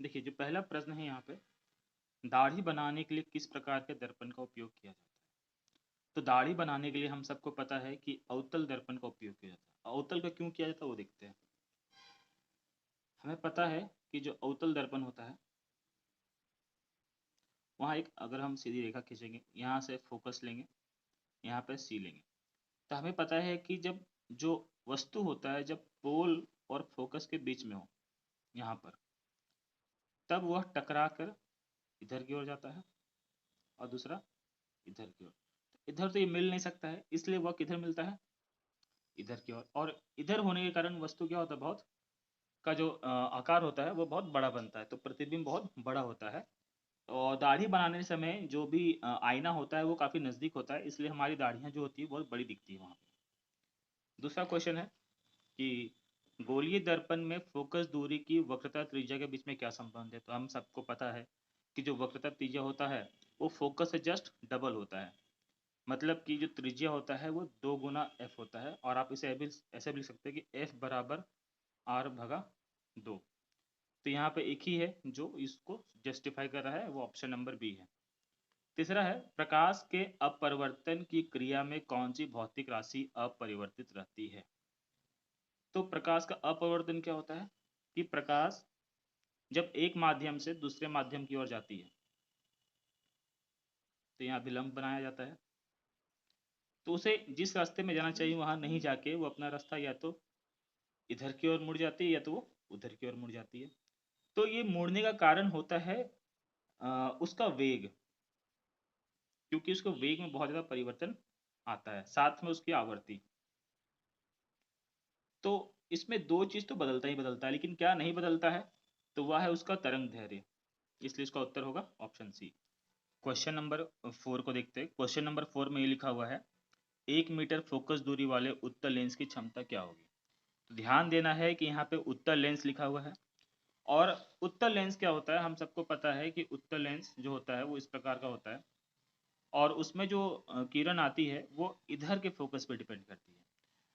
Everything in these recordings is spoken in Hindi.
देखिए जो पहला प्रश्न है यहाँ पे, दाढ़ी बनाने के लिए किस प्रकार के दर्पण का उपयोग किया जाता है? तो दाढ़ी बनाने के लिए हम सबको पता है कि अवतल दर्पण का उपयोग किया जाता है। अवतल का क्यों किया जाता है वो देखते हैं। हमें पता है कि जो अवतल दर्पण होता है, वहाँ एक अगर हम सीधी रेखा खींचेंगे, यहाँ से फोकस लेंगे, यहाँ पे सी लेंगे, तो हमें पता है कि जब जो वस्तु होता है जब पोल और फोकस के बीच में हो, यहाँ पर, तब वह टकरा कर इधर की ओर जाता है और दूसरा इधर की ओर। इधर तो ये मिल नहीं सकता है, इसलिए वह किधर मिलता है, इधर की ओर। और इधर होने के कारण वस्तु क्या होता है, बहुत का जो आकार होता है वो बहुत बड़ा बनता है, तो प्रतिबिंब बहुत बड़ा होता है। और दाढ़ी बनाने समय जो भी आईना होता है वो काफ़ी नज़दीक होता है, इसलिए हमारी दाढ़ियाँ जो होती है बहुत बड़ी दिखती है वहाँ पे। दूसरा क्वेश्चन है कि गोलीय दर्पण में फोकस दूरी की वक्रता त्रिज्या के बीच में क्या संबंध है? तो हम सबको पता है कि जो वक्रता त्रिज्या होता है वो फोकस से जस्ट डबल होता है। मतलब कि जो त्रिज्या होता है वो 2 गुना एफ होता है, और आप इसे ऐसे भी लिख सकते हैं कि एफ बराबर आर भगा 2। तो यहाँ पे एक ही है जो इसको जस्टिफाई कर रहा है, वो ऑप्शन नंबर बी है। तीसरा है, प्रकाश के अपवर्तन की क्रिया में कौन सी भौतिक राशि अपरिवर्तित रहती है? तो प्रकाश का अपवर्तन क्या होता है कि प्रकाश जब एक माध्यम से दूसरे माध्यम की ओर जाती है, तो यहाँ विलंब बनाया जाता है, तो उसे जिस रास्ते में जाना चाहिए वहां नहीं जाके वो अपना रास्ता या तो इधर की ओर मुड़ जाती है या तो वो उधर की ओर मुड़ जाती है। तो ये मुड़ने का कारण होता है उसका वेग, क्योंकि उसको वेग में बहुत ज़्यादा परिवर्तन आता है, साथ में उसकी आवर्ती। तो इसमें दो चीज़ तो बदलता ही बदलता है, लेकिन क्या नहीं बदलता है, तो वह है उसका तरंग दैर्ध्य। इसलिए इसका उत्तर होगा ऑप्शन सी। क्वेश्चन नंबर 4 को देखते हैं। क्वेश्चन नंबर 4 में ये लिखा हुआ है, 1 मीटर फोकस दूरी वाले उत्तल लेंस की क्षमता क्या होगी? तो ध्यान देना है कि यहाँ पे उत्तल लेंस लिखा हुआ है, और उत्तल लेंस क्या होता है, हम सबको पता है कि उत्तल लेंस जो होता है वो इस प्रकार का होता है, और उसमें जो किरण आती है वो इधर के फोकस पे डिपेंड करती है।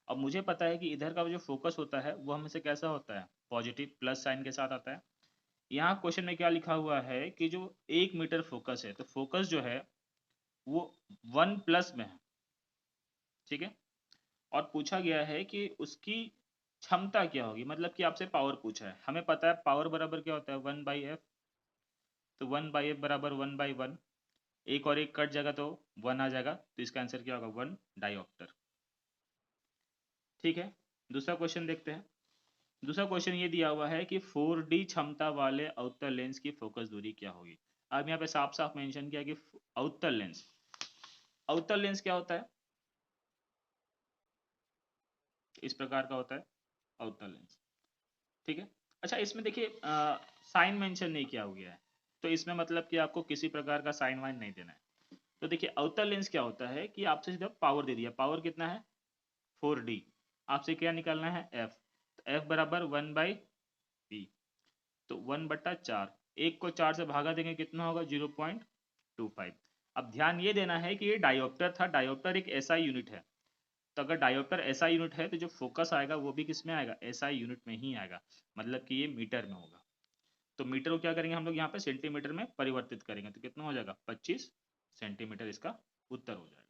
अब मुझे पता है कि इधर का जो फोकस होता है वो हमेशा कैसा होता है, पॉजिटिव प्लस साइन के साथ आता है। यहाँ क्वेश्चन में क्या लिखा हुआ है कि जो 1 मीटर फोकस है, तो फोकस जो है वो 1 प्लस में है, ठीक है। और पूछा गया है कि उसकी क्षमता क्या होगी, मतलब कि आपसे पावर पूछा है। हमें पता है पावर बराबर क्या होता है, 1/f। तो 1/f बराबर 1/1। एक और एक कट जाएगा तो 1 आ जाएगा, तो इसका आंसर क्या होगा, 1 डायोप्टर। ठीक है, दूसरा क्वेश्चन देखते हैं। दूसरा क्वेश्चन ये दिया हुआ है कि 4D क्षमता वाले अवतल लेंस की फोकस दूरी क्या होगी? अब यहाँ पे साफ साफ मेंशन किया कि अवतल लेंस, अवतल लेंस क्या होता है, इस प्रकार का होता है अवतल लेंस। ठीक है। अच्छा, इसमें देखिए साइन मेंशन नहीं किया हुआ है, तो इसमें मतलब कि आपको किसी प्रकार का साइन वाइन नहीं देना है। तो देखिए अवतल लेंस क्या होता है कि आपसे सीधा पावर दे दिया, पावर कितना है 4D, आपसे क्या निकालना है एफ। तो एफ बराबर 1/p, तो 1/4, एक को 4 से भागा देंगे कितना होगा, 0.25। अब ध्यान ये देना है कि ये डायोप्टर था, डायोप्टर एक एसआई यूनिट है। तो अगर डायोप्टर एसआई यूनिट है तो जो फोकस आएगा वो भी किस में आएगा, एसआई यूनिट में ही आएगा, मतलब कि ये मीटर में होगा। तो मीटर को क्या करेंगे हम लोग यहाँ पे सेंटीमीटर में परिवर्तित करेंगे, तो कितना हो जाएगा 25 सेंटीमीटर, इसका उत्तर हो जाएगा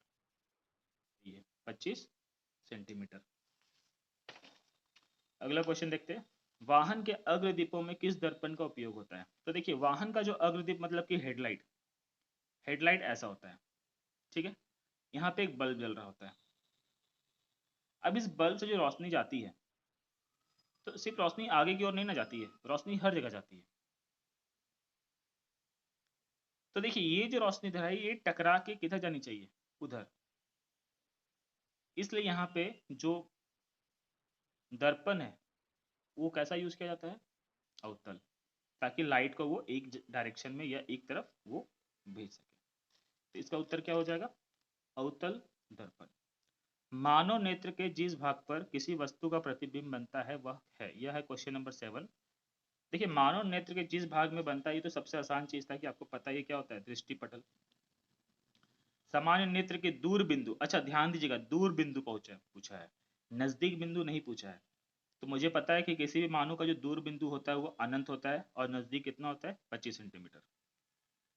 ये 25 सेंटीमीटर। अगला क्वेश्चन देखते हैं, वाहन के अग्रदीपों में किस दर्पण का उपयोग होता है? तो देखिए वाहन का जो अग्रदीप मतलब कि हेडलाइट, हेडलाइट ऐसा होता है, ठीक है। यहाँ पे एक बल्ब जल रहा होता है। अब इस बल्ब से जो रोशनी जाती है, तो सिर्फ रोशनी आगे की ओर नहीं ना जाती है, रोशनी हर जगह जाती है। तो देखिए ये जो रोशनी इधर है ये टकरा के किधर जानी चाहिए, उधर। इसलिए यहाँ पे जो दर्पण है वो कैसा यूज किया जाता है, अवतल, ताकि लाइट को वो एक डायरेक्शन में या एक तरफ वो भेज सके। तो इसका उत्तर क्या हो जाएगा, अवतल दर्पण। मानव नेत्र के जिस भाग पर किसी वस्तु का प्रतिबिंब बनता है वह है, यह है क्वेश्चन नंबर 7। देखिए मानव नेत्र के जिस भाग में बनता है ये तो सबसे आसान चीज था कि आपको पता है ये क्या होता है, दृष्टि पटल। सामान्य नेत्र के दूर बिंदु, अच्छा ध्यान दीजिएगा दूर बिंदु पूछा है, नजदीक बिंदु नहीं पूछा है। तो मुझे पता है कि किसी भी मानों का जो दूर बिंदु होता है वो अनंत होता है और नजदीक कितना होता है 25 सेंटीमीटर।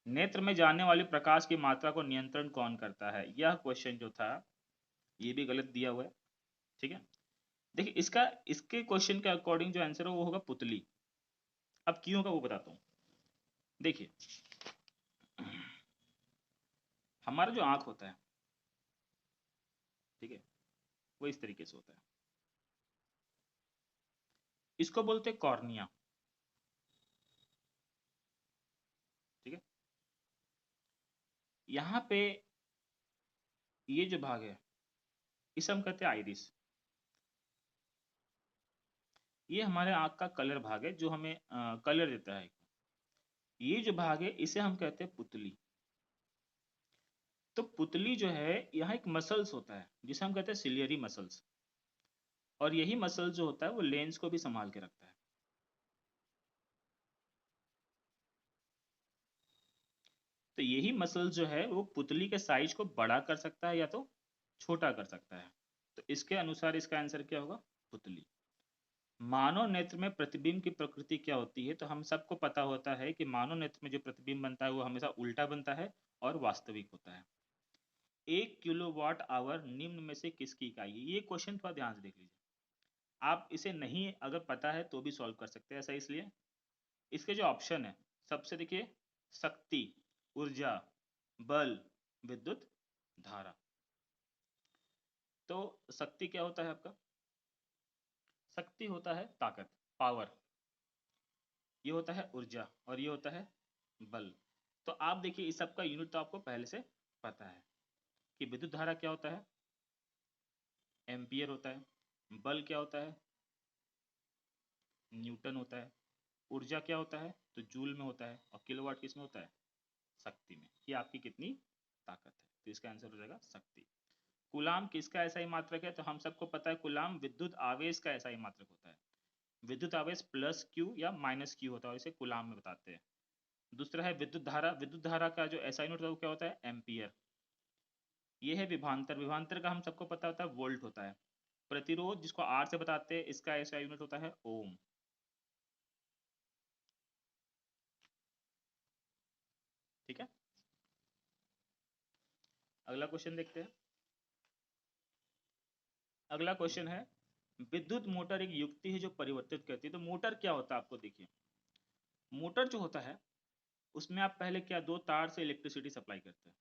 नेत्र में जाने वाली प्रकाश की मात्रा को नियंत्रण कौन करता है, यह क्वेश्चन जो था ये भी गलत दिया हुआ है। ठीक है, देखिए इसका इसके क्वेश्चन के अकॉर्डिंग जो आंसर हो वो होगा पुतली। अब क्यों का वो बताता हूँ। देखिए हमारा जो आंख होता है, ठीक है, वो इस तरीके से होता है, इसको बोलते हैं कॉर्निया। ठीक है, यहाँ पे ये जो भाग है इसे हम कहते हैं आइरिस। ये हमारे आंख का कलर भाग है जो हमें कलर देता है। ये जो भाग है इसे हम कहते हैं पुतली। तो पुतली जो है यहाँ एक मसल्स होता है जिसे हम कहते हैं सिलियरी मसल्स, और यही मसल्स जो होता है वो लेंस को भी संभाल के रखता है। तो यही मसल्स जो है वो पुतली के साइज को बड़ा कर सकता है या तो छोटा कर सकता है। तो इसके अनुसार इसका आंसर क्या होगा, पुतली। मानव नेत्र में प्रतिबिंब की प्रकृति क्या होती है, तो हम सबको पता होता है कि मानव नेत्र में जो प्रतिबिंब बनता है वो हमेशा उल्टा बनता है और वास्तविक होता है। 1 किलोवाट आवर निम्न में से किसकी इकाई है, ये क्वेश्चन थोड़ा ध्यान से देख लीजिए। आप इसे नहीं अगर पता है तो भी सॉल्व कर सकते हैं, ऐसा इसलिए इसके जो ऑप्शन है सबसे देखिए, शक्ति, ऊर्जा, बल, विद्युत धारा। तो शक्ति क्या होता है आपका, शक्ति होता है ताकत, पावर। ये होता है ऊर्जा और ये होता है बल। तो आप देखिए इस सब का यूनिट तो आपको पहले से पता है कि विद्युत धारा क्या होता है, एम्पियर होता है। बल क्या होता है, न्यूटन होता है। ऊर्जा क्या होता है, तो जूल में होता है। और किलोवाट किस में होता है, शक्ति में। ये आपकी कितनी ताकत है, तो इसका आंसर हो जाएगा शक्ति। कूलाम किसका ऐसा ही मात्रक है, तो हम सबको पता है कूलाम विद्युत आवेश का ऐसा ही मात्रक होता है। विद्युत आवेश प्लस क्यू या माइनस क्यू होता है और इसे कूलाम में बताते हैं। दूसरा है विद्युत धारा। विद्युत धारा का जो ऐसा यूनिट होता है वो क्या होता है, एम्पियर। ये है विभवांतर। विभवांतर का हम सबको पता होता है वोल्ट होता है। प्रतिरोध जिसको आर से बताते हैं इसका ऐसा यूनिट होता है ओम। ठीक है, अगला क्वेश्चन देखते हैं। अगला क्वेश्चन है, विद्युत मोटर एक युक्ति है जो परिवर्तित करती है। तो मोटर क्या होता है आपको देखिए, मोटर जो होता है उसमें आप पहले क्या, दो तार से इलेक्ट्रिसिटी सप्लाई करते हैं।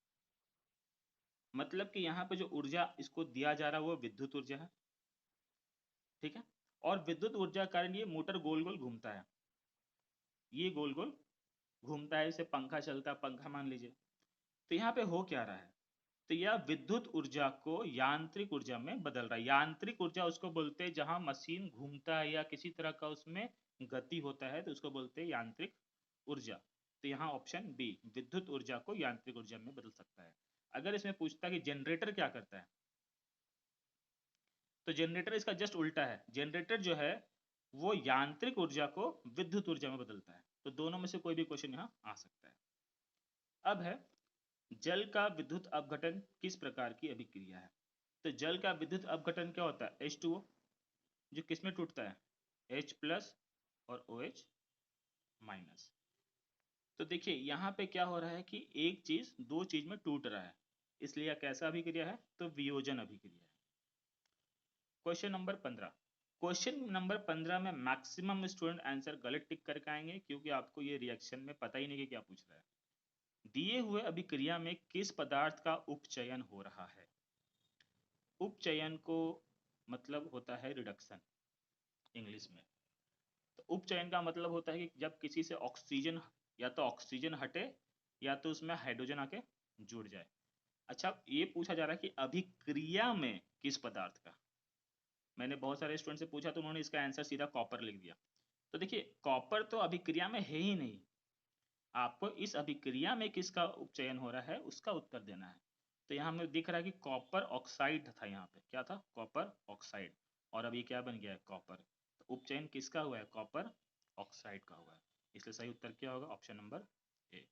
मतलब कि यहाँ पे जो ऊर्जा इसको दिया जा रहा है वो विद्युत ऊर्जा है। ठीक है, और विद्युत ऊर्जा के कारण ये मोटर गोल गोल घूमता है। ये गोल गोल घूमता है, इसे पंखा चलता है, पंखा मान लीजिए। तो यहाँ पे हो क्या रहा है, तो यह विद्युत ऊर्जा को यांत्रिक ऊर्जा में बदल रहा है। यांत्रिक ऊर्जा उसको बोलते हैं जहां मशीन घूमता है या किसी तरह का उसमें गति होता है, तो उसको बोलते हैं यांत्रिक ऊर्जा। तो यहाँ ऑप्शन बी, विद्युत ऊर्जा को यांत्रिक ऊर्जा में बदल सकता है। अगर इसमें पूछता है कि जनरेटर क्या करता है, तो जनरेटर इसका जस्ट उल्टा है। जनरेटर जो है वो यांत्रिक ऊर्जा को विद्युत ऊर्जा में बदलता है। तो दोनों में से कोई भी क्वेश्चन यहाँ आ सकता है। अब है, जल का विद्युत अपघटन किस प्रकार की अभिक्रिया है। तो जल का विद्युत अपघटन क्या होता है, H2O, जो किसमें टूटता है, H प्लस और OH माइनस। तो देखिए यहाँ पे क्या हो रहा है कि एक चीज दो चीज में टूट रहा है, इसलिए यह कैसा अभिक्रिया है, तो वियोजन अभिक्रिया है। Question number 15। क्वेश्चन नंबर 15 में मैक्सिमम स्टूडेंट आंसर गलत टिक करके आएंगे क्योंकि आपको ये रिएक्शन में पता ही नहीं कि क्या पूछ रहा है। दिए हुए अभिक्रिया में किस पदार्थ का उपचयन हो रहा है। उपचयन को मतलब होता है रिडक्शन इंग्लिश में। तो उपचयन का मतलब होता है कि जब किसी से ऑक्सीजन, या तो ऑक्सीजन हटे या तो उसमें हाइड्रोजन आके जुड़ जाए। अच्छा, ये पूछा जा रहा है कि अभिक्रिया में किस पदार्थ का। मैंने बहुत सारे स्टूडेंट से पूछा तो उन्होंने इसका आंसर सीधा कॉपर लिख दिया। तो देखिए कॉपर तो अभिक्रिया में है ही नहीं, आपको इस अभिक्रिया में किसका उपचयन हो रहा है उसका उत्तर देना है। तो यहाँ हमें दिख रहा है कि कॉपर ऑक्साइड था, यहाँ पे क्या था, कॉपर ऑक्साइड। और अभी क्या बन गया है, कॉपर। तो उपचयन किसका हुआ है, कॉपर ऑक्साइड का हुआ है। इसलिए सही उत्तर क्या होगा, ऑप्शन नंबर ए।